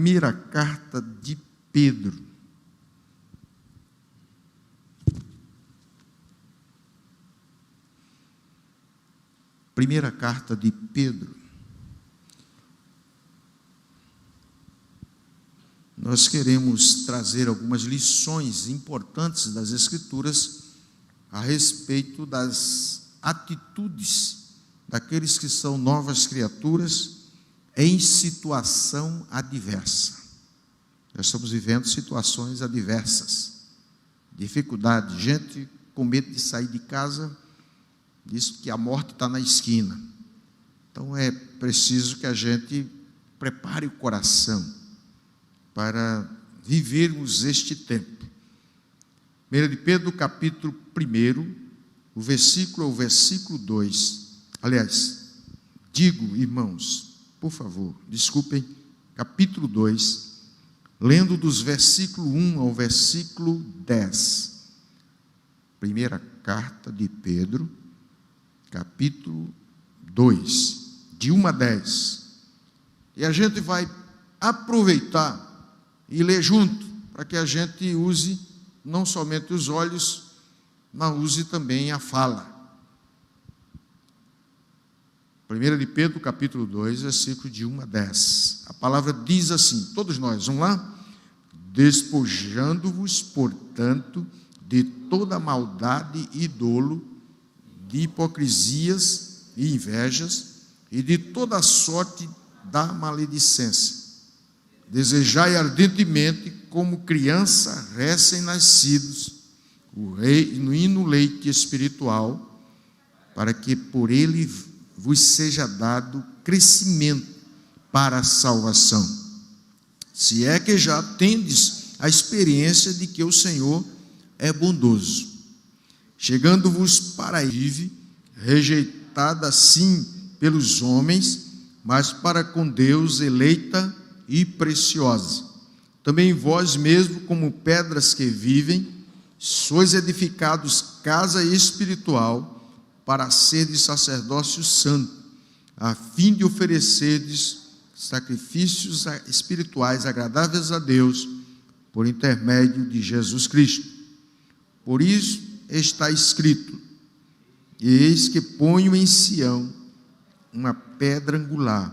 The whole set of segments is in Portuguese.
Primeira carta de Pedro. Primeira carta de Pedro. Nós queremos trazer algumas lições importantes das Escrituras a respeito das atitudes daqueles que são novas criaturas em situação adversa. Nós estamos vivendo situações adversas, dificuldade, gente com medo de sair de casa, diz que a morte está na esquina. Então é preciso que a gente prepare o coração para vivermos este tempo. 1 de Pedro, capítulo 1, o versículo é o versículo 2. Aliás, digo, irmãos, por favor, desculpem, capítulo 2, lendo dos versículo 1 ao versículo 10. Primeira carta de Pedro, capítulo 2, de 1 a 10. E a gente vai aproveitar e ler junto, para que a gente use não somente os olhos, mas use também a fala. 1 de Pedro, capítulo 2, versículo de 1 a 10. A palavra diz assim, todos nós, vamos lá? Despojando-vos, portanto, de toda maldade e dolo, de hipocrisias e invejas, e de toda sorte da maledicência. Desejai ardentemente, como criança recém-nascidos, o genuíno leite espiritual, para que por ele vos seja dado crescimento para a salvação. Se é que já tendes a experiência de que o Senhor é bondoso, chegando-vos para ele, rejeitada sim pelos homens, mas para com Deus eleita e preciosa. Também vós mesmo, como pedras que vivem, sois edificados casa espiritual, para serdes sacerdócio santo, a fim de oferecerdes sacrifícios espirituais agradáveis a Deus, por intermédio de Jesus Cristo. Por isso está escrito: eis que ponho em Sião uma pedra angular,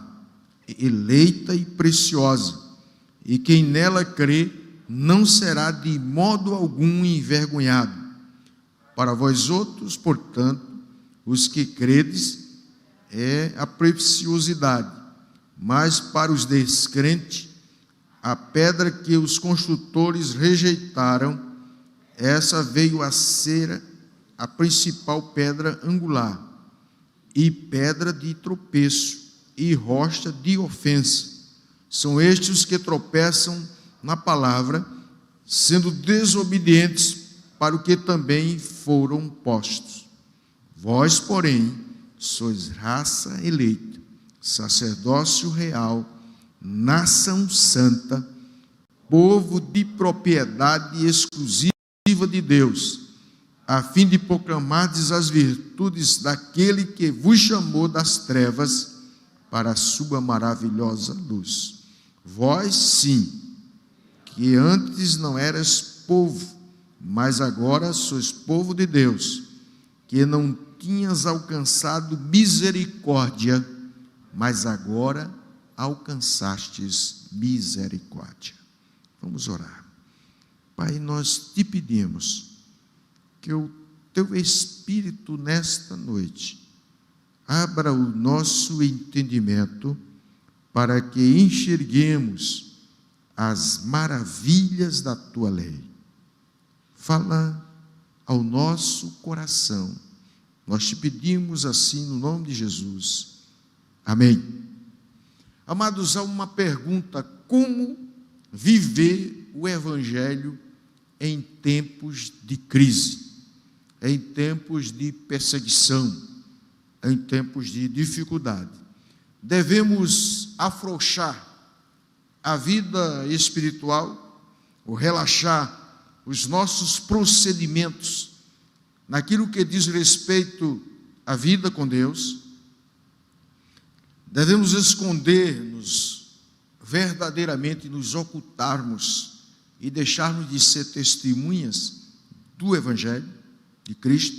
eleita e preciosa, e quem nela crê não será de modo algum envergonhado. Para vós outros, portanto, os que credes, é a preciosidade, mas para os descrentes, a pedra que os construtores rejeitaram, essa veio a ser a principal pedra angular, e pedra de tropeço, e rocha de ofensa. São estes os que tropeçam na palavra, sendo desobedientes para o que também foram postos. Vós, porém, sois raça eleita, sacerdócio real, nação santa, povo de propriedade exclusiva de Deus, a fim de proclamardes as virtudes daquele que vos chamou das trevas para a sua maravilhosa luz. Vós, sim, que antes não eras povo, mas agora sois povo de Deus, que não tinhas alcançado misericórdia, mas agora alcançastes misericórdia. Vamos orar. Pai, nós te pedimos que o teu Espírito nesta noite abra o nosso entendimento para que enxerguemos as maravilhas da tua lei. Fala ao nosso coração. Nós te pedimos assim no nome de Jesus. Amém. Amados, há uma pergunta: como viver o Evangelho em tempos de crise, em tempos de perseguição, em tempos de dificuldade? Devemos afrouxar a vida espiritual, ou relaxar os nossos procedimentos naquilo que diz respeito à vida com Deus? Devemos esconder-nos verdadeiramente nos ocultarmos e deixarmos de ser testemunhas do Evangelho de Cristo,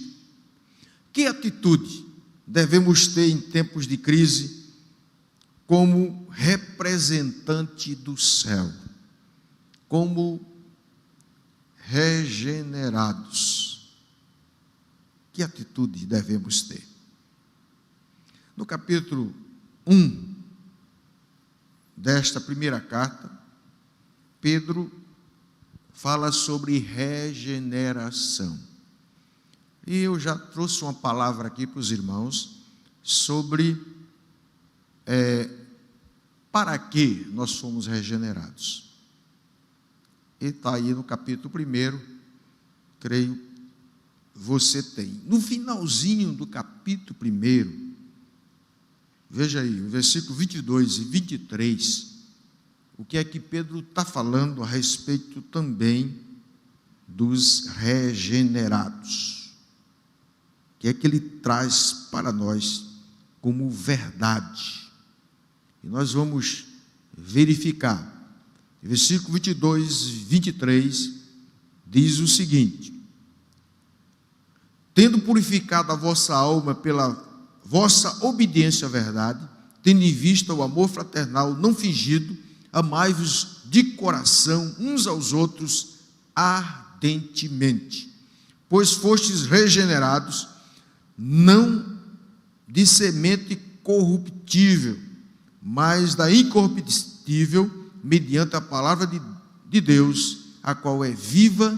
que atitude devemos ter em tempos de crise como representante do céu, como regenerados? Que atitude devemos ter? No capítulo 1 desta primeira carta, Pedro fala sobre regeneração. E eu já trouxe uma palavra aqui para os irmãos sobre para que nós fomos regenerados. E está aí no capítulo 1, creio, você tem. No finalzinho do capítulo 1, veja aí, o versículo 22 e 23, o que é que Pedro está falando a respeito também dos regenerados. O que é que ele traz para nós como verdade? E nós vamos verificar. Versículo 22 e 23 diz o seguinte: tendo purificado a vossa alma pela vossa obediência à verdade, tendo em vista o amor fraternal não fingido, amai-vos de coração uns aos outros ardentemente, pois fostes regenerados, não de semente corruptível, mas da incorruptível, mediante a palavra de Deus, a qual é viva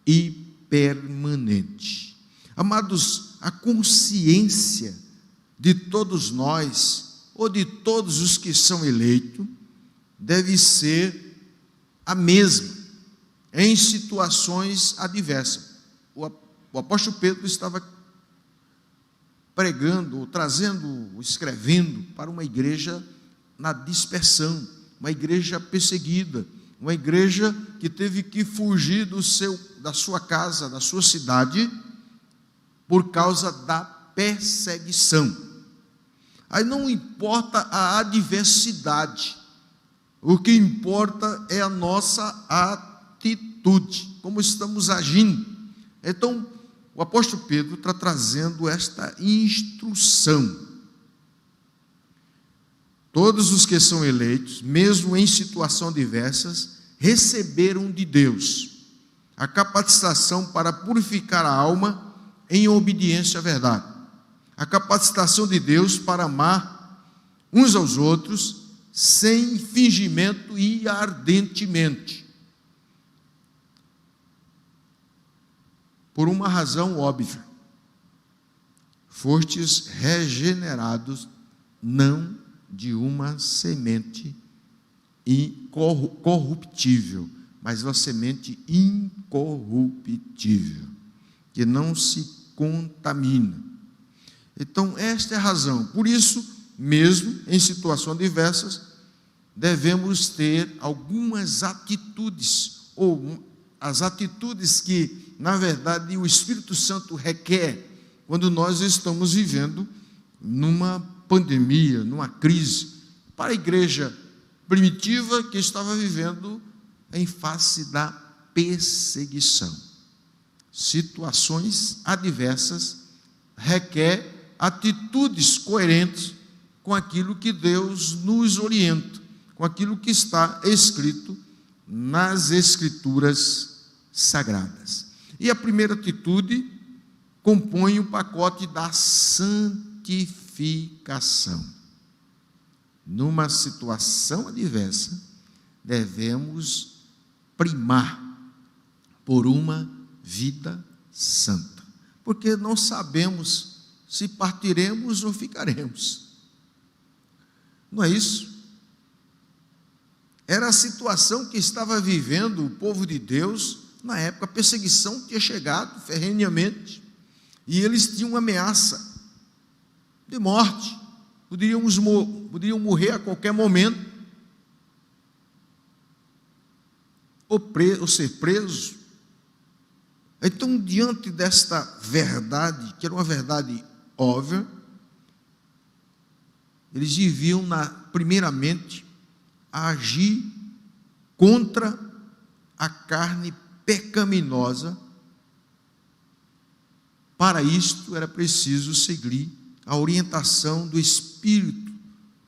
e permanente. Amados, a consciência de todos nós, ou de todos os que são eleitos, deve ser a mesma, em situações adversas. O apóstolo Pedro estava pregando, trazendo, escrevendo para uma igreja na dispersão, uma igreja perseguida, uma igreja que teve que fugir da sua casa, da sua cidade, por causa da perseguição. Aí não importa a adversidade, o que importa é a nossa atitude, como estamos agindo. Então, o apóstolo Pedro está trazendo esta instrução. Todos os que são eleitos, mesmo em situações diversas, receberam de Deus a capacitação para purificar a alma em obediência à verdade. A capacitação de Deus para amar uns aos outros sem fingimento e ardentemente. Por uma razão óbvia: fostes regenerados não de uma semente corruptível, mas uma semente incorruptível, que não se contamina. Então, esta é a razão. Por isso, mesmo em situações diversas, devemos ter algumas atitudes, ou as atitudes que, na verdade, o Espírito Santo requer quando nós estamos vivendo numa pandemia, numa crise. Para a igreja primitiva que estava vivendo em face da perseguição. Situações adversas requer atitudes coerentes com aquilo que Deus nos orienta, com aquilo que está escrito nas Escrituras Sagradas. E a primeira atitude compõe o pacote da santificação. Numa situação adversa, devemos primar por uma vida santa, porque não sabemos se partiremos ou ficaremos. Não é isso? Era a situação que estava vivendo o povo de Deus na época. A perseguição tinha chegado ferrenhamente e eles tinham uma ameaça de morte, poderiam morrer a qualquer momento, ou ser presos. Então, diante desta verdade, que era uma verdade óbvia, eles viviam primeiramente a agir contra a carne pecaminosa. Para isto era preciso seguir a orientação do Espírito,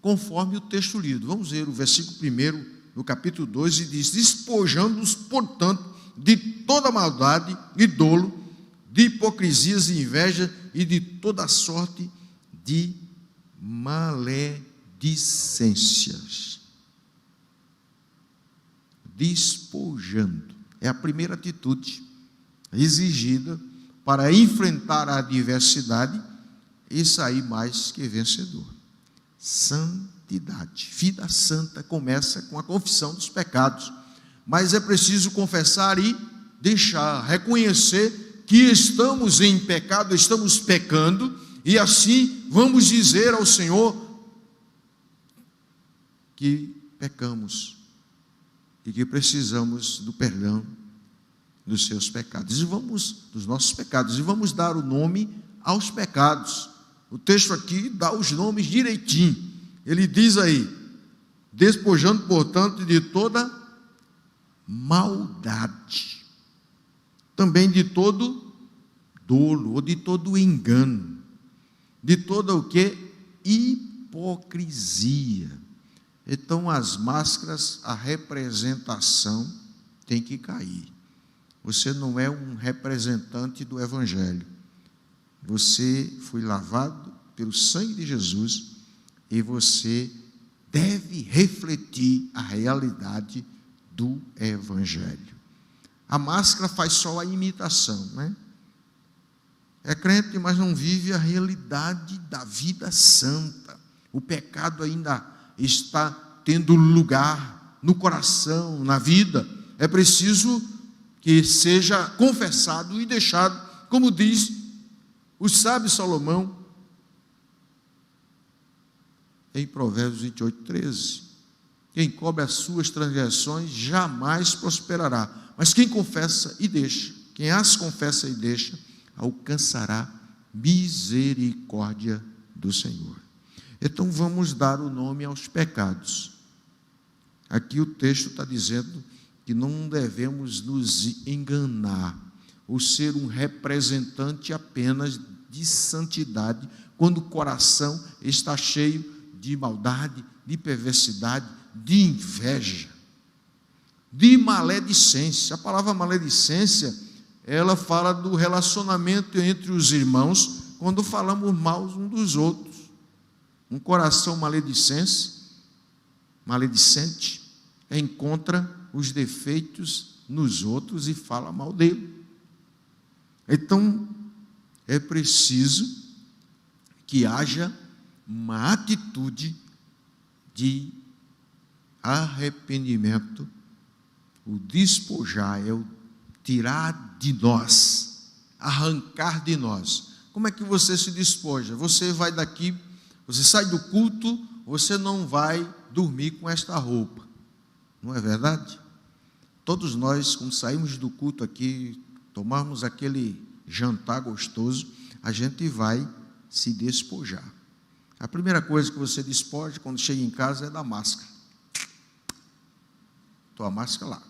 conforme o texto lido. Vamos ver o versículo 1 no capítulo 2, e diz: despojando-os, portanto, de toda maldade e dolo, de hipocrisias e inveja e de toda sorte de maledicências. Despojando é a primeira atitude exigida para enfrentar a adversidade e sair mais que vencedor. Santidade, vida santa começa com a confissão dos pecados, mas é preciso confessar e deixar, reconhecer que estamos em pecado, estamos pecando, e assim vamos dizer ao Senhor que pecamos e que precisamos do perdão dos seus pecados, dos nossos pecados, e vamos dar o nome aos pecados. O texto aqui dá os nomes direitinho. Ele diz aí: despojando, portanto, de toda maldade, também de todo dolo, ou de todo engano, de toda o que? Hipocrisia. Então as máscaras, a representação tem que cair. Você não é um representante do Evangelho. Você foi lavado pelo sangue de Jesus e você deve refletir a realidade do Evangelho. A máscara faz só a imitação, né? É crente, mas não vive a realidade da vida santa. O pecado ainda está tendo lugar no coração, na vida. É preciso que seja confessado e deixado, como diz o sábio Salomão em Provérbios 28:13. Quem cobre as suas transgressões jamais prosperará, mas quem confessa e deixa, quem as confessa e deixa, alcançará misericórdia do Senhor. Então vamos dar o nome aos pecados. Aqui o texto está dizendo que não devemos nos enganar, ou ser um representante apenas de santidade, quando o coração está cheio de maldade, de perversidade, de inveja, de maledicência. A palavra maledicência, ela fala do relacionamento entre os irmãos, quando falamos mal uns dos outros. Um coração maledicente encontra os defeitos nos outros e fala mal dele. Então, é preciso que haja uma atitude de arrependimento. O despojar é o tirar de nós, arrancar de nós. Como é que você se despoja? Você vai daqui, você sai do culto, você não vai dormir com esta roupa, não é verdade? Todos nós, quando saímos do culto aqui, tomamos aquele jantar gostoso, a gente vai se despojar. A primeira coisa que você despoja quando chega em casa é da máscara. Tua máscara lá,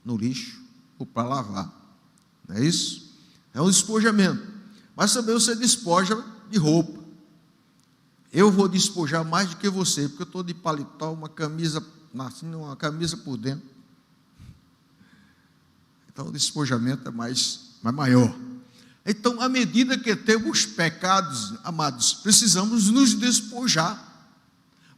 no lixo, ou para lavar, não é isso? É um despojamento. Mas também você despoja de roupa. Eu vou despojar mais do que você, porque eu estou de paletó, uma camisa por dentro. Então o despojamento é maior. Então, à medida que temos pecados, amados, precisamos nos despojar.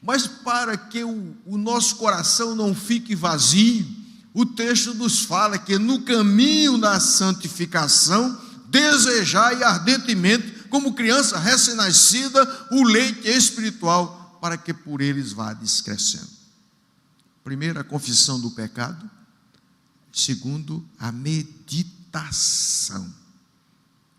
Mas para que o nosso coração não fique vazio, o texto nos fala que no caminho da santificação, desejai ardentemente, como criança recém-nascida, o leite espiritual, para que por eles vá crescendo. Primeiro, a confissão do pecado. Segundo, a meditação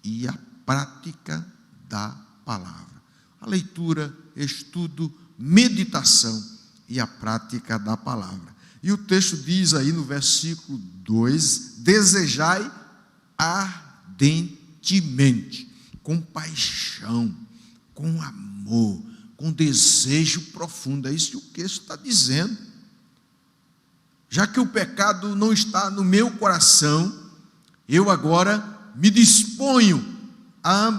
e a prática da palavra. A leitura, estudo, meditação e a prática da palavra. E o texto diz aí no versículo 2: desejai ardentemente, com paixão, com amor, com desejo profundo. É isso que o texto está dizendo. já que o pecado não está no meu coração, eu agora me disponho a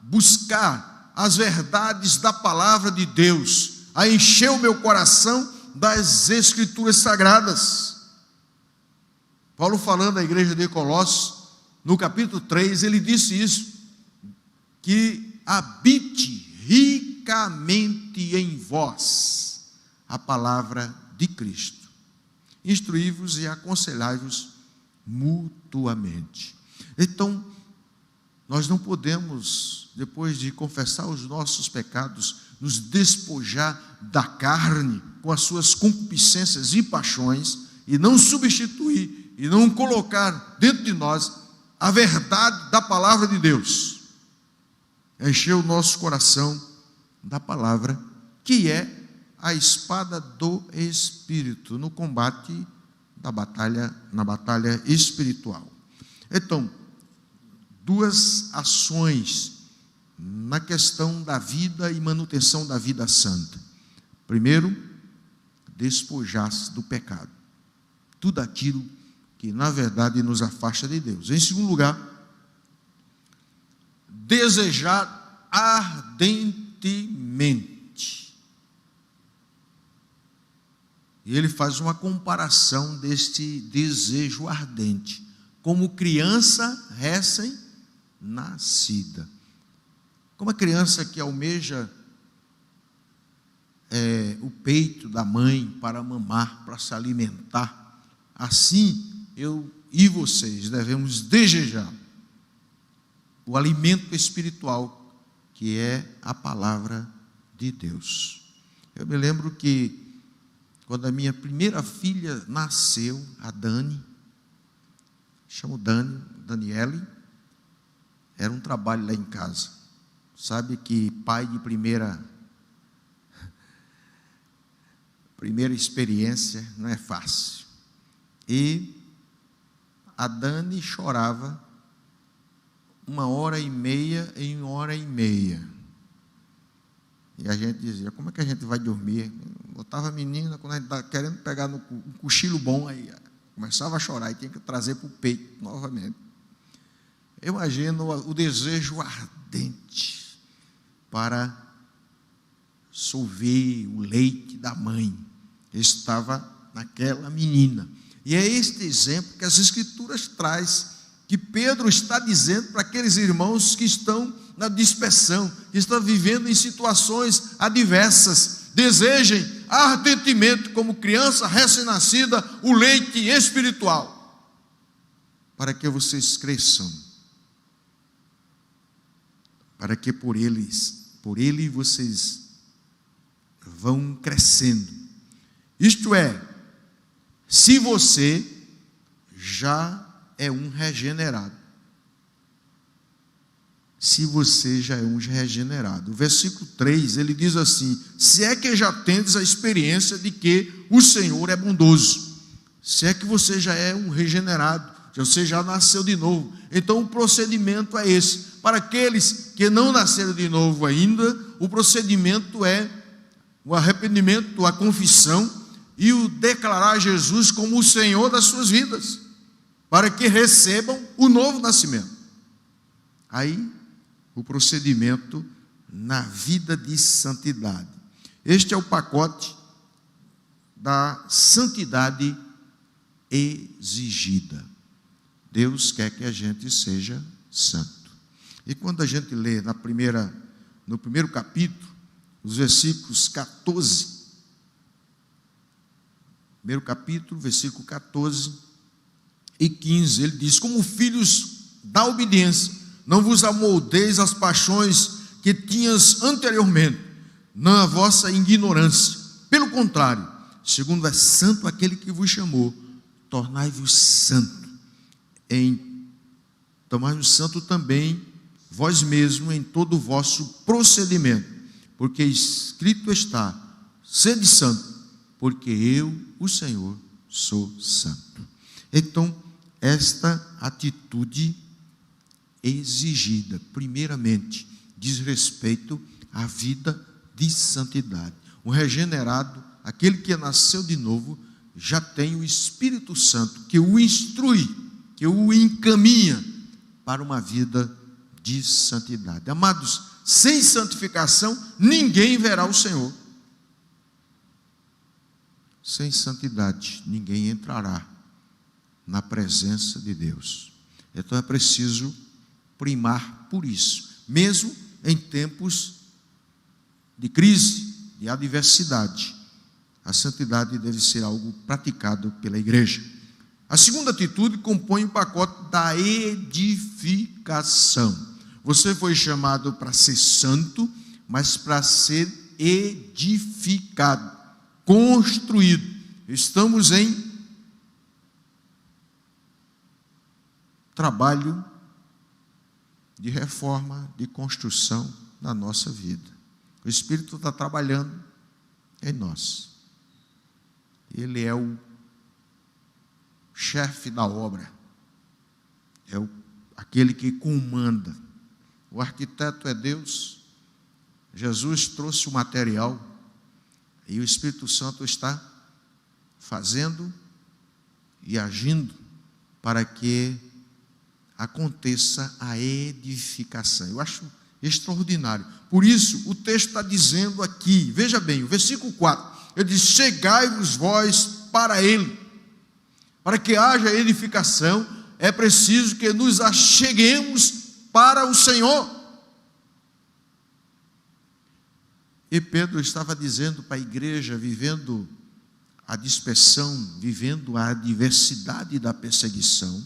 buscar as verdades da palavra de Deus, a encher o meu coração das Escrituras Sagradas. Paulo, falando à igreja de Colossos, no capítulo 3, ele disse isso, que habite ricamente em vós a palavra de Cristo. Instruí-vos e aconselhai-vos mutuamente. Então, nós não podemos, depois de confessar os nossos pecados, nos despojar da carne com as suas concupiscências e paixões e não substituir e não colocar dentro de nós a verdade da palavra de Deus. Encher o nosso coração da palavra, que é a espada do Espírito, no combate na batalha espiritual. Então, duas ações na questão da vida e manutenção da vida santa. Primeiro, despojar-se do pecado, tudo aquilo que na verdade nos afasta de Deus. Em segundo lugar, desejar ardentemente. E ele faz uma comparação deste desejo ardente, como criança recém-nascida. Como a criança que almeja o peito da mãe para mamar, para se alimentar, assim eu e vocês devemos desejar o alimento espiritual, que é a palavra de Deus. Eu me lembro que quando a minha primeira filha nasceu, a Dani, chamo Daniele, era um trabalho lá em casa. Sabe que pai de primeira experiência não é fácil. E a Dani chorava 1h30 em 1h30. E a gente dizia, como é que a gente vai dormir? Botava a menina, quando a gente estava querendo pegar um cochilo bom, aí começava a chorar e tinha que trazer para o peito novamente. Eu imagino o desejo ardente para solver o leite da mãe. Estava naquela menina. E é este exemplo que as Escrituras traz, que Pedro está dizendo para aqueles irmãos que estão na dispersão, que estão vivendo em situações adversas. Desejem ardentemente, como criança recém-nascida, o leite espiritual, para que vocês cresçam, para que por ele vocês vão crescendo. Isto é, se você já é um regenerado. Se você já é um regenerado. O versículo 3, ele diz assim: se é que já tendes a experiência de que o Senhor é bondoso, se é que você já é um regenerado, você já nasceu de novo, então o procedimento é esse. Para aqueles que não nasceram de novo ainda, o procedimento é o arrependimento, a confissão e o declarar Jesus como o Senhor das suas vidas, para que recebam o novo nascimento. Aí, o procedimento na vida de santidade. Este é o pacote da santidade exigida. Deus quer que a gente seja santo. E quando a gente lê no primeiro capítulo, os versículos 14, primeiro capítulo, versículo 14 e 15, ele diz: como filhos da obediência, não vos amoldeis às paixões que tinhas anteriormente, na vossa ignorância. Pelo contrário, segundo é santo aquele que vos chamou, tornai-vos santo. Tornai-vos santo também vós mesmos em todo o vosso procedimento, porque escrito está: sede santo, porque eu, o Senhor, sou santo. Então, esta atitude exigida, primeiramente, diz respeito à vida de santidade. O regenerado, aquele que nasceu de novo, já tem o Espírito Santo que o instrui, que o encaminha para uma vida de santidade. Amados, sem santificação, ninguém verá o Senhor. Sem santidade, ninguém entrará na presença de Deus. Então é preciso primar por isso, mesmo em tempos de crise, de adversidade. A santidade deve ser algo praticado pela igreja. A segunda atitude compõe o pacote da edificação. Você foi chamado para ser santo, mas para ser edificado, construído. Estamos em trabalho de reforma, de construção na nossa vida. O Espírito está trabalhando em nós. Ele é o chefe da obra, é aquele que comanda. O arquiteto é Deus. Jesus trouxe o material e o Espírito Santo está fazendo e agindo para que aconteça a edificação. Eu acho extraordinário. Por isso, o texto está dizendo aqui, veja bem, o versículo 4, ele diz: chegai-vos vós para ele. Para que haja edificação, é preciso que nos acheguemos para o Senhor. E Pedro estava dizendo para a igreja, vivendo a dispersão, vivendo a adversidade da perseguição: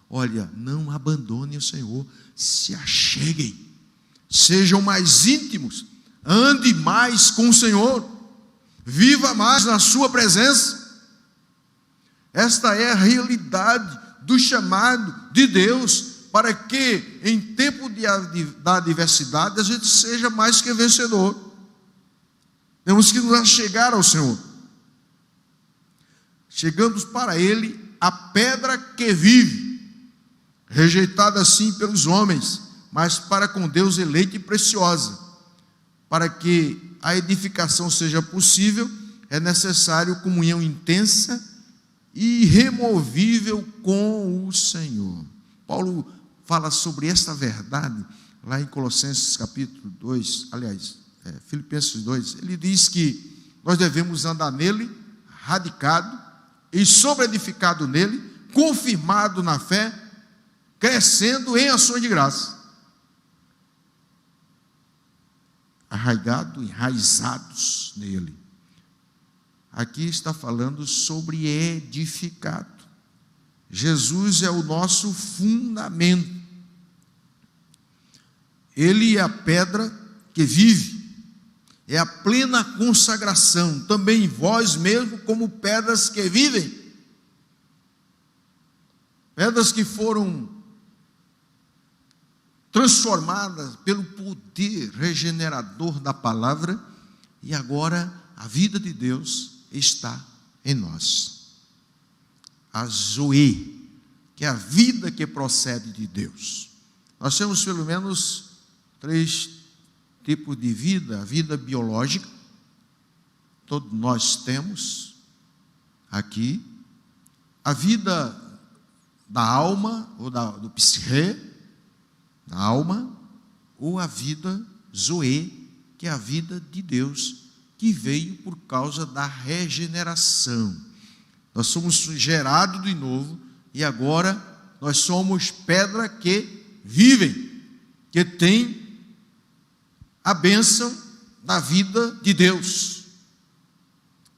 olha, não abandone o Senhor, se acheguem, sejam mais íntimos, ande mais com o Senhor, viva mais na sua presença. Esta é a realidade do chamado de Deus, para que em tempo da adversidade a gente seja mais que vencedor. Temos que nos achegar ao Senhor. Chegamos para Ele, a pedra que vive, rejeitada assim pelos homens, mas para com Deus eleita e preciosa. Para que a edificação seja possível, é necessário comunhão intensa e irremovível com o Senhor. Paulo fala sobre esta verdade lá em Colossenses capítulo 2, Filipenses 2, ele diz que nós devemos andar nele, radicado e sobreedificado nele, confirmado na fé, crescendo em ações de graça. Arraigado, enraizados nele. Aqui está falando sobre edificado. Jesus é o nosso fundamento. Ele é a pedra que vive. É a plena consagração. Também vós mesmo como pedras que vivem. Pedras que foram transformadas pelo poder regenerador da palavra, e agora a vida de Deus está em nós. A Zoe, que é a vida que procede de Deus. Nós temos pelo menos 3 tipos de vida: a vida biológica, todos nós temos aqui, a vida da alma, ou do psique, da alma, ou a vida Zoe, que é a vida de Deus, que veio por causa da regeneração. Nós somos gerados de novo, e agora nós somos pedra que vivem, que tem a bênção da vida de Deus.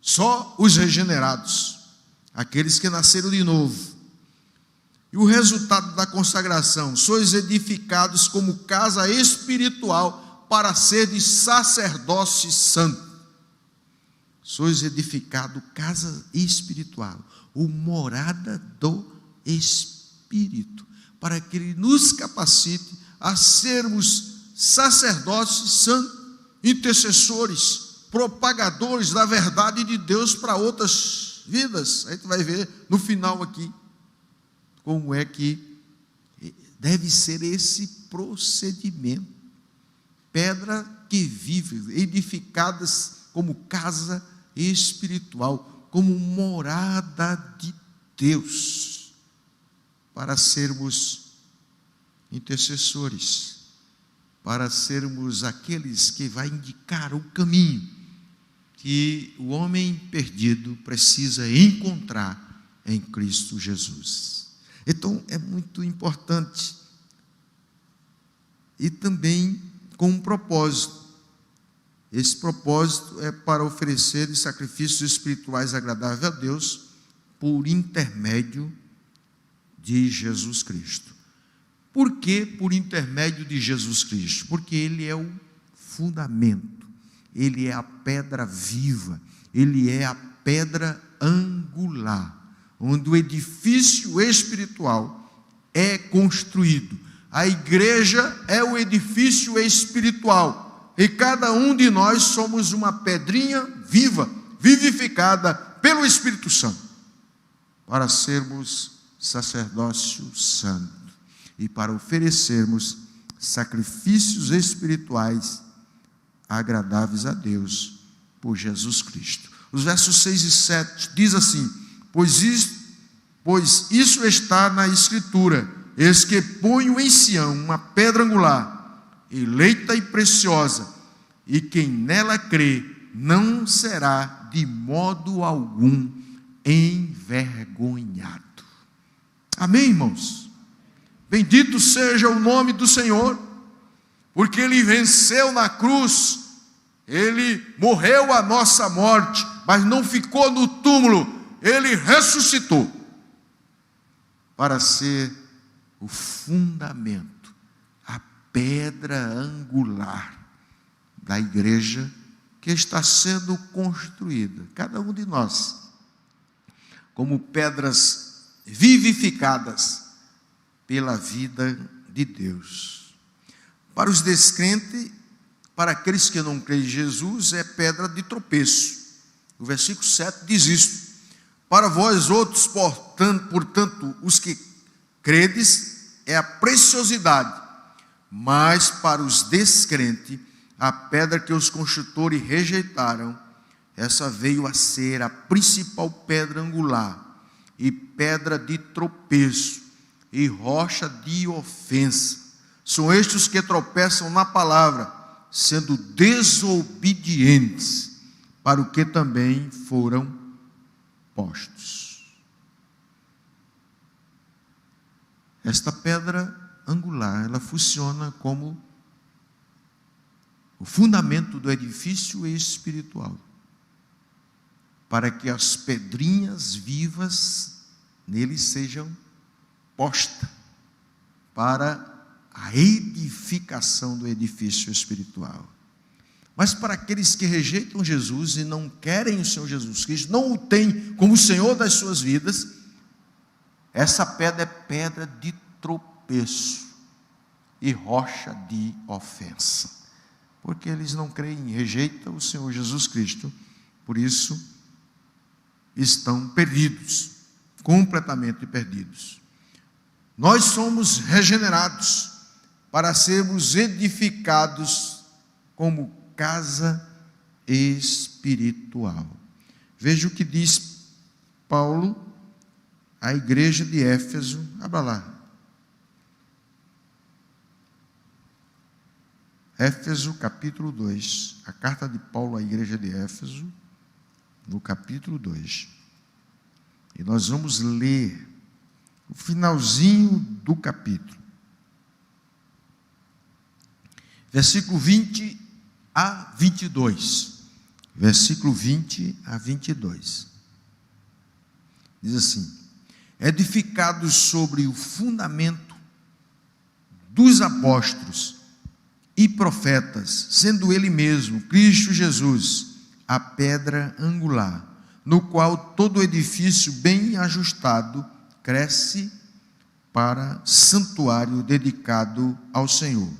Só os regenerados, aqueles que nasceram de novo. E o resultado da consagração: sois edificados como casa espiritual para ser de sacerdócio santo. Sois edificado casa espiritual, ou morada do Espírito, para que Ele nos capacite a sermos sacerdotes santos, intercessores, propagadores da verdade de Deus para outras vidas. Aí tu vai ver no final aqui como é que deve ser esse procedimento. Pedra que vive, edificadas como casa espiritual, como morada de Deus, para sermos intercessores, para sermos aqueles que vai indicar o caminho que o homem perdido precisa encontrar em Cristo Jesus. Então, é muito importante. E também com um propósito. Esse propósito é para oferecer sacrifícios espirituais agradáveis a Deus por intermédio de Jesus Cristo. Por que por intermédio de Jesus Cristo? Porque Ele é o fundamento, Ele é a pedra viva, Ele é a pedra angular, onde o edifício espiritual é construído. A igreja é o edifício espiritual, e cada um de nós somos uma pedrinha viva, vivificada pelo Espírito Santo, para sermos sacerdócio santo e para oferecermos sacrifícios espirituais agradáveis a Deus por Jesus Cristo. Os versos 6 e 7 diz assim: pois isso está na Escritura, eis que ponho em Sião uma pedra angular, eleita e preciosa, e quem nela crê não será de modo algum envergonhado. Amém, irmãos? Bendito seja o nome do Senhor, porque Ele venceu na cruz, Ele morreu a nossa morte, mas não ficou no túmulo, Ele ressuscitou, para ser o fundamento, a pedra angular da igreja que está sendo construída, cada um de nós, como pedras vivificadas pela vida de Deus. Para os descrentes, para aqueles que não creem em Jesus, é pedra de tropeço. O versículo 7 diz isto: para vós outros, portanto, os que credes, é a preciosidade, mas para os descrentes, a pedra que os construtores rejeitaram, essa veio a ser a principal pedra angular, e pedra de tropeço, e rocha de ofensa. São estes os que tropeçam na palavra, sendo desobedientes, para o que também foram postos. Esta pedra angular, ela funciona como o fundamento do edifício espiritual, para que as pedrinhas vivas nele sejam postas para a edificação do edifício espiritual. Mas para aqueles que rejeitam Jesus e não querem o Senhor Jesus Cristo, não o têm como Senhor das suas vidas, essa pedra é pedra de tropeço e rocha de ofensa, porque eles não creem, rejeitam o Senhor Jesus Cristo, por isso estão perdidos, completamente perdidos. Nós somos regenerados para sermos edificados como casa espiritual. Veja o que diz Paulo à igreja de Éfeso. Abra lá. Éfeso capítulo 2. A carta de Paulo à igreja de Éfeso, no capítulo 2. E nós vamos ler o finalzinho do capítulo. Versículo 20 a 22. Versículo 20 a 22. Diz assim: edificados sobre o fundamento dos apóstolos e profetas, sendo ele mesmo, Cristo Jesus, a pedra angular, no qual todo edifício bem ajustado cresce para santuário dedicado ao Senhor,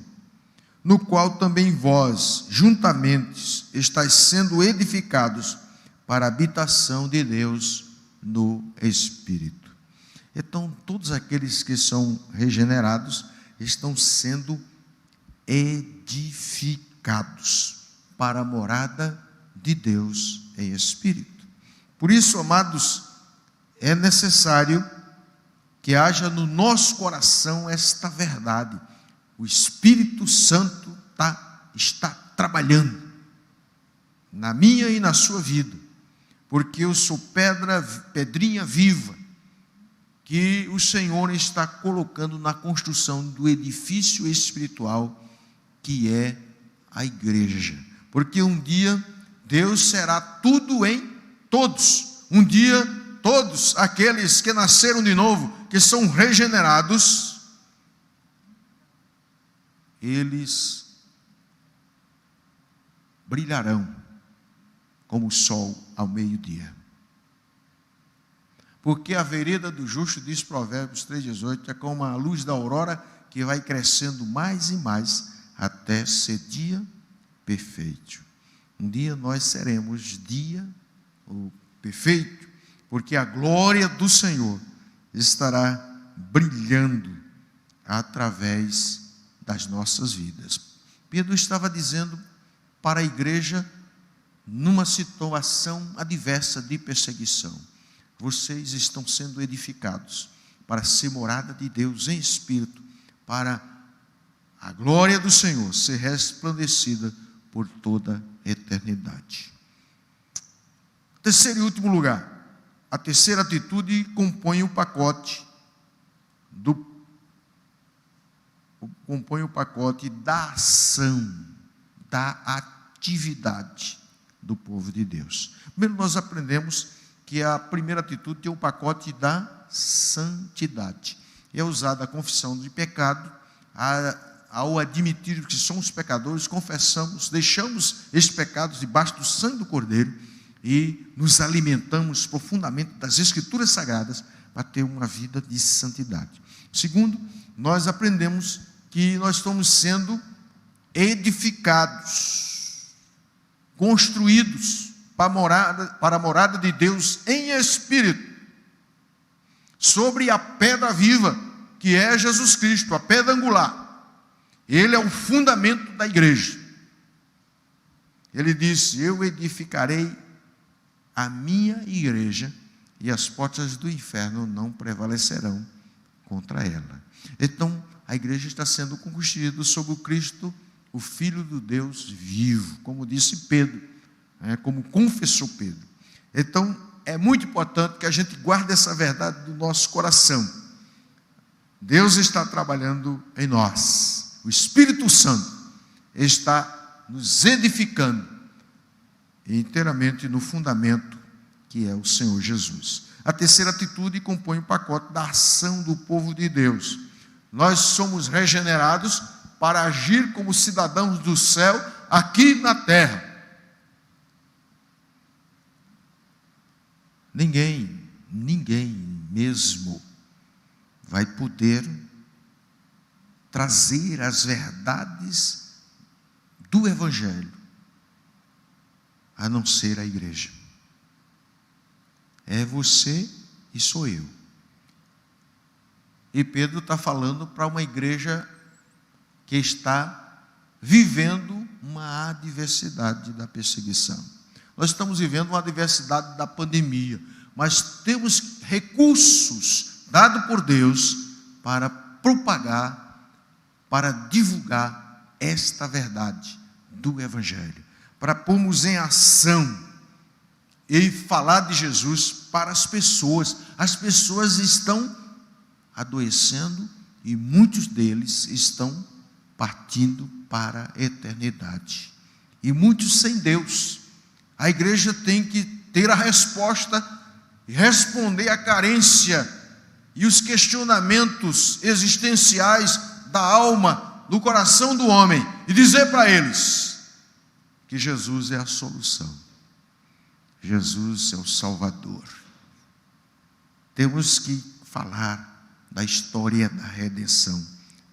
no qual também vós, juntamente, estáis sendo edificados para a habitação de Deus no Espírito. Então, todos aqueles que são regenerados estão sendo edificados para a morada de Deus em Espírito. Por isso, amados, é necessário que haja no nosso coração esta verdade. O Espírito Santo está trabalhando na minha e na sua vida, porque eu sou pedrinha viva, que o Senhor está colocando na construção do edifício espiritual, que é a igreja. Porque um dia Deus será tudo em todos. Um dia todos aqueles que nasceram de novo, que são regenerados, eles brilharão como o sol ao meio-dia. Porque a vereda do justo, diz Provérbios 3,18, é como a luz da aurora que vai crescendo mais e mais até ser dia perfeito. Um dia nós seremos dia perfeito, porque a glória do Senhor estará brilhando através das nossas vidas. Pedro estava dizendo para a igreja, numa situação adversa de perseguição: vocês estão sendo edificados para ser morada de Deus em espírito, para a glória do Senhor ser resplandecida por toda a eternidade. Terceiro e último lugar, a terceira atitude compõe o pacote da ação, da atividade do povo de Deus. Primeiro nós aprendemos que a primeira atitude tem o pacote da santidade. É usada a confissão de pecado, ao admitir que somos pecadores, confessamos, deixamos esses pecados debaixo do sangue do Cordeiro e nos alimentamos profundamente das Escrituras Sagradas para ter uma vida de santidade. Segundo, nós aprendemos que nós estamos sendo edificados, construídos para a morada de Deus em espírito, sobre a pedra viva, que é Jesus Cristo, a pedra angular. Ele é o fundamento da igreja. Ele disse: eu edificarei a minha igreja e as portas do inferno não prevalecerão contra ela. Então, a igreja está sendo construída sobre o Cristo, o Filho do Deus vivo, como disse Pedro, como confessou Pedro. Então, é muito importante que a gente guarde essa verdade do nosso coração. Deus está trabalhando em nós. O Espírito Santo está nos edificando inteiramente no fundamento que é o Senhor Jesus. A terceira atitude compõe o pacote da ação do povo de Deus. Nós somos regenerados para agir como cidadãos do céu aqui na terra. Ninguém mesmo vai poder trazer as verdades do Evangelho, a não ser a igreja. É você e sou eu. E Pedro está falando para uma igreja que está vivendo uma adversidade da perseguição. Nós estamos vivendo uma adversidade da pandemia, mas temos recursos dados por Deus para propagar, para divulgar esta verdade do Evangelho, para pormos em ação e falar de Jesus para as pessoas. As pessoas estão adoecendo e muitos deles estão partindo para a eternidade. E muitos sem Deus. A igreja tem que ter a resposta e responder à carência e os questionamentos existenciais da alma, do coração do homem, e dizer para eles que Jesus é a solução. Jesus é o Salvador. Temos que falar da história da redenção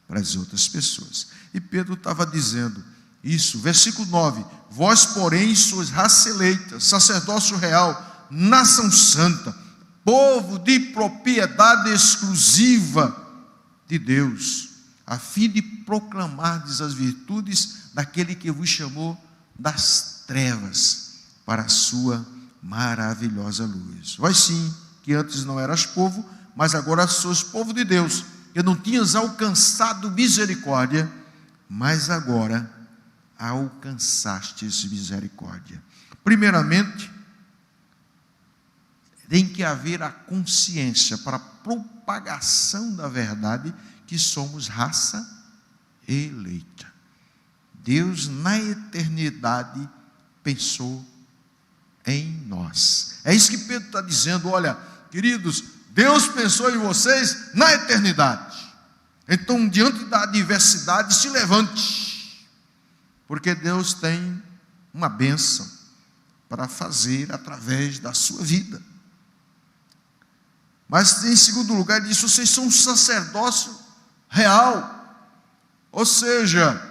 para as outras pessoas. E Pedro estava dizendo isso, versículo 9: vós, porém, sois raça eleita, sacerdócio real, nação santa, povo de propriedade exclusiva de Deus, a fim de proclamardes as virtudes daquele que vos chamou das trevas para a sua maravilhosa luz. Vós sim, que antes não eras povo, mas agora sois povo de Deus, que não tinhas alcançado misericórdia, mas agora alcançastes misericórdia. Primeiramente, tem que haver a consciência para a propagação da verdade que somos raça eleita. Deus, na eternidade, pensou em nós. É isso que Pedro está dizendo. Olha, queridos, Deus pensou em vocês na eternidade. Então, diante da adversidade, se levante, porque Deus tem uma bênção para fazer através da sua vida. Mas, em segundo lugar, diz: vocês são um sacerdócio real, ou seja,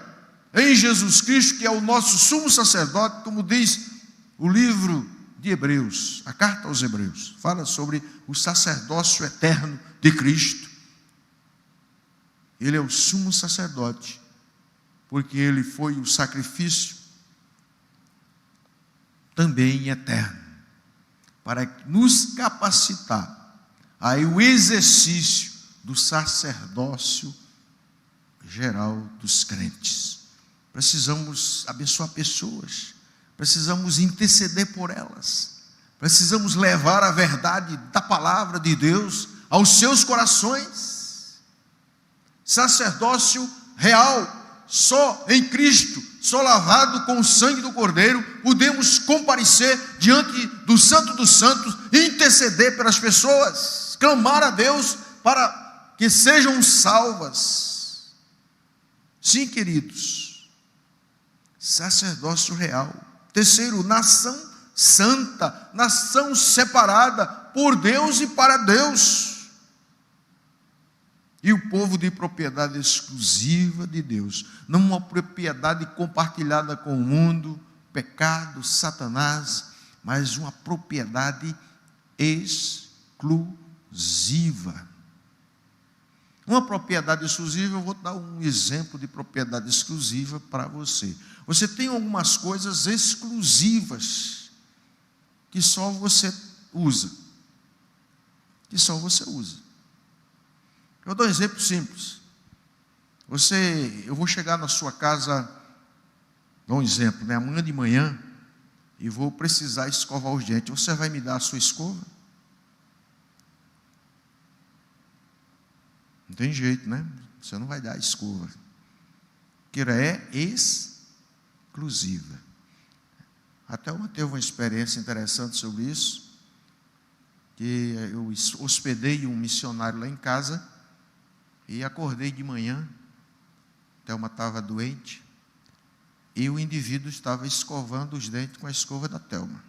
em Jesus Cristo, que é o nosso sumo sacerdote, como diz o livro de Hebreus, a carta aos Hebreus, fala sobre o sacerdócio eterno de Cristo. Ele é o sumo sacerdote, porque ele foi o sacrifício também eterno, para nos capacitar aí o exercício do sacerdócio geral dos crentes. Precisamos abençoar pessoas, precisamos interceder por elas, precisamos levar a verdade da palavra de Deus aos seus corações. Sacerdócio real, só em Cristo, só lavado com o sangue do Cordeiro, podemos comparecer diante do Santo dos Santos e interceder pelas pessoas, clamar a Deus para que sejam salvas. Sim, queridos, sacerdócio real. Terceiro, nação santa, nação separada por Deus e para Deus. E o povo de propriedade exclusiva de Deus, não uma propriedade compartilhada com o mundo, pecado, Satanás, mas uma propriedade exclusiva. Uma propriedade exclusiva, eu vou dar um exemplo de propriedade exclusiva para você. Você tem algumas coisas exclusivas que só você usa. Que só você usa. Eu dou um exemplo simples. Eu vou chegar na sua casa, dou um exemplo, né? Amanhã de manhã, e vou precisar escovar os dentes. Você vai me dar a sua escova? Não tem jeito, né? Você não vai dar a escova. Que é exclusiva. Até eu teve uma experiência interessante sobre isso, que eu hospedei um missionário lá em casa, e acordei de manhã, Thelma estava doente, e o indivíduo estava escovando os dentes com a escova da Thelma.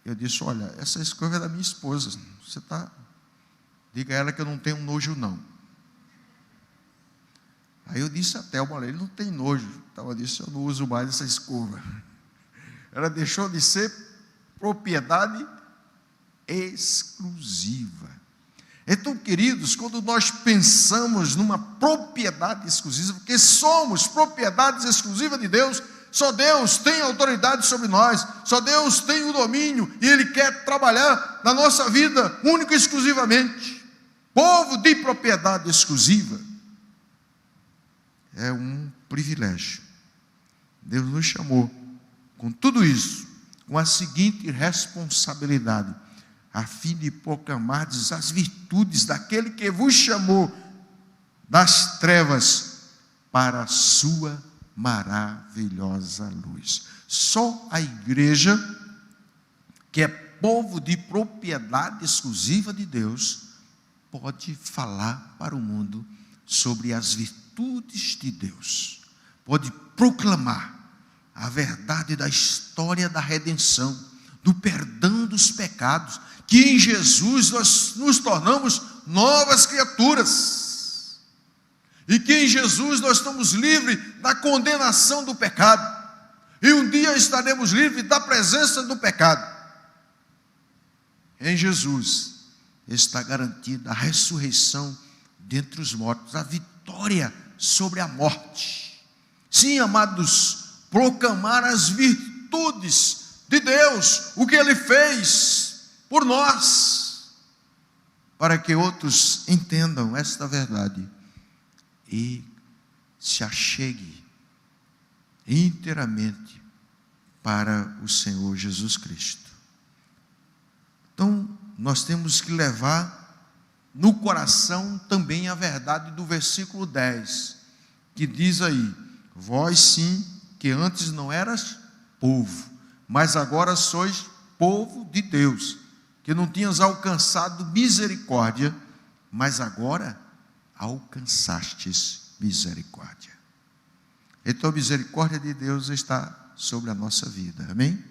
Eu disse: olha, essa escova é da minha esposa, diga a ela que eu não tenho nojo não. Aí eu disse a Thelma: olha, ele não tem nojo. Então eu disse: eu não uso mais essa escova. Ela deixou de ser propriedade exclusiva. Então, queridos, quando nós pensamos numa propriedade exclusiva, porque somos propriedades exclusivas de Deus, só Deus tem autoridade sobre nós, só Deus tem o domínio, e Ele quer trabalhar na nossa vida, única e exclusivamente. Povo de propriedade exclusiva é um privilégio. Deus nos chamou com tudo isso, com a seguinte responsabilidade: a fim de proclamardes as virtudes daquele que vos chamou das trevas para a sua maravilhosa luz. Só a igreja, que é povo de propriedade exclusiva de Deus, pode falar para o mundo sobre as virtudes de Deus, pode proclamar a verdade da história da redenção, do perdão dos pecados, que em Jesus nós nos tornamos novas criaturas, e que em Jesus nós estamos livres da condenação do pecado, e um dia estaremos livres da presença do pecado. Em Jesus está garantida a ressurreição dentre os mortos, a vitória sobre a morte. Sim, amados, proclamar as virtudes de Deus, o que Ele fez por nós, para que outros entendam esta verdade e se achegue inteiramente para o Senhor Jesus Cristo. Então, nós temos que levar no coração também a verdade do versículo 10, que diz aí: vós sim, que antes não eras povo, mas agora sois povo de Deus, que não tinhas alcançado misericórdia, mas agora alcançastes misericórdia. Então a misericórdia de Deus está sobre a nossa vida, amém?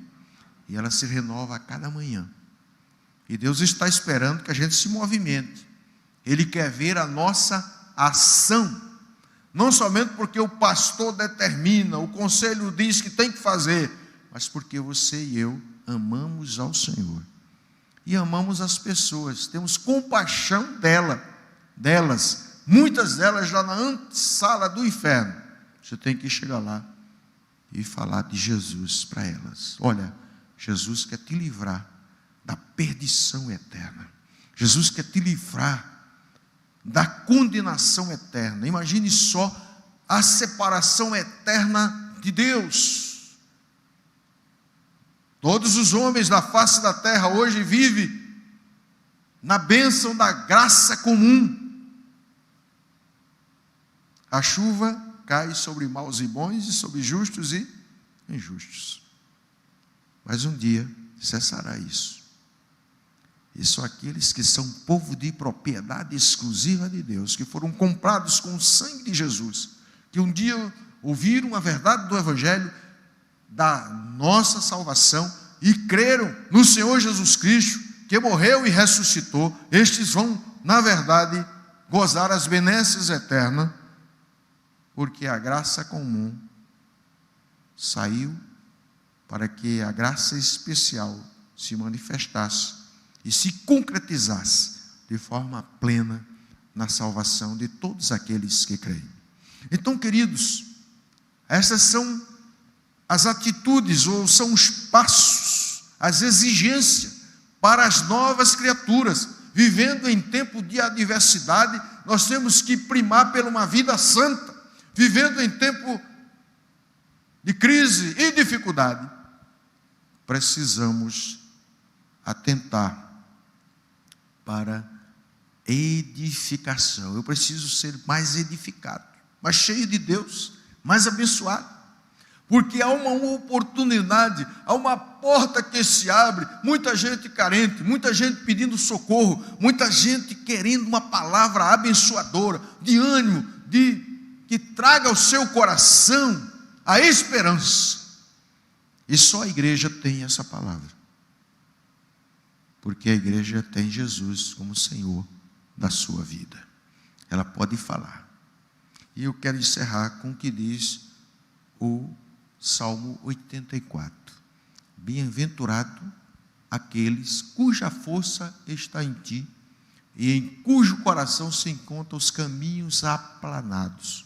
E ela se renova a cada manhã. E Deus está esperando que a gente se movimente. Ele quer ver a nossa ação, não somente porque o pastor determina, o conselho diz que tem que fazer, mas porque você e eu amamos ao Senhor e amamos as pessoas, temos compaixão delas, muitas delas já na antessala do inferno. Você tem que chegar lá e falar de Jesus para elas. Olha, Jesus quer te livrar da perdição eterna. Jesus quer te livrar da condenação eterna. Imagine só a separação eterna de Deus. Todos os homens da face da terra hoje vivem na bênção da graça comum. A chuva cai sobre maus e bons, e sobre justos e injustos. Mas um dia cessará isso. E só aqueles que são povo de propriedade exclusiva de Deus, que foram comprados com o sangue de Jesus, que um dia ouviram a verdade do Evangelho, da nossa salvação, e creram no Senhor Jesus Cristo, que morreu e ressuscitou, estes vão, na verdade, gozar as benesses eternas, porque a graça comum saiu para que a graça especial se manifestasse e se concretizasse de forma plena na salvação de todos aqueles que creem. Então, queridos, essas são as atitudes, ou são os passos, as exigências para as novas criaturas. Vivendo em tempo de adversidade, nós temos que primar por uma vida santa. Vivendo em tempo de crise e dificuldade, precisamos atentar para edificação. Eu preciso ser mais edificado, mais cheio de Deus, mais abençoado, porque há uma oportunidade, há uma porta que se abre, muita gente carente, muita gente pedindo socorro, muita gente querendo uma palavra abençoadora, de ânimo, que traga ao seu coração a esperança. E só a igreja tem essa palavra, porque a igreja tem Jesus como Senhor da sua vida. Ela pode falar. E eu quero encerrar com o que diz o Salmo 84. Bem-aventurado aqueles cuja força está em ti, e em cujo coração se encontram os caminhos aplanados,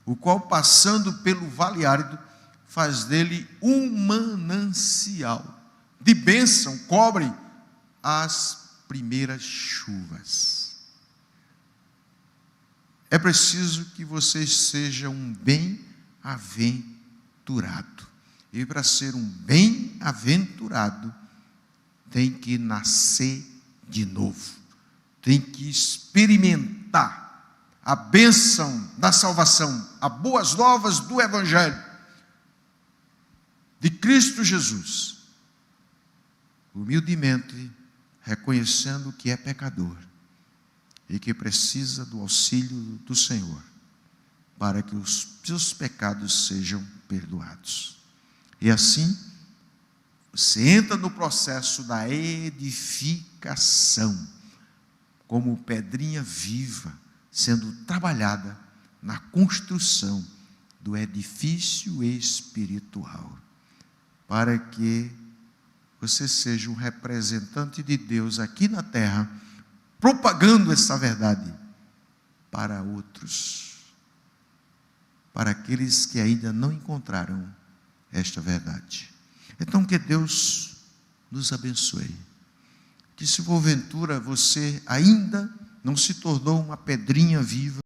o qual, passando pelo vale árido, faz dele um manancial de bênção, cobre as primeiras chuvas. É preciso que vocês sejam um bem-aventurado. E para ser um bem-aventurado, tem que nascer de novo. Tem que experimentar a bênção da salvação, as boas novas do Evangelho de Cristo Jesus, humildemente reconhecendo que é pecador e que precisa do auxílio do Senhor para que os seus pecados sejam perdoados. E assim você entra no processo da edificação, como pedrinha viva, sendo trabalhada na construção do edifício espiritual, para que você seja um representante de Deus aqui na terra, propagando essa verdade para outros, para aqueles que ainda não encontraram esta verdade. Então, que Deus nos abençoe. Que se porventura você ainda não se tornou uma pedrinha viva,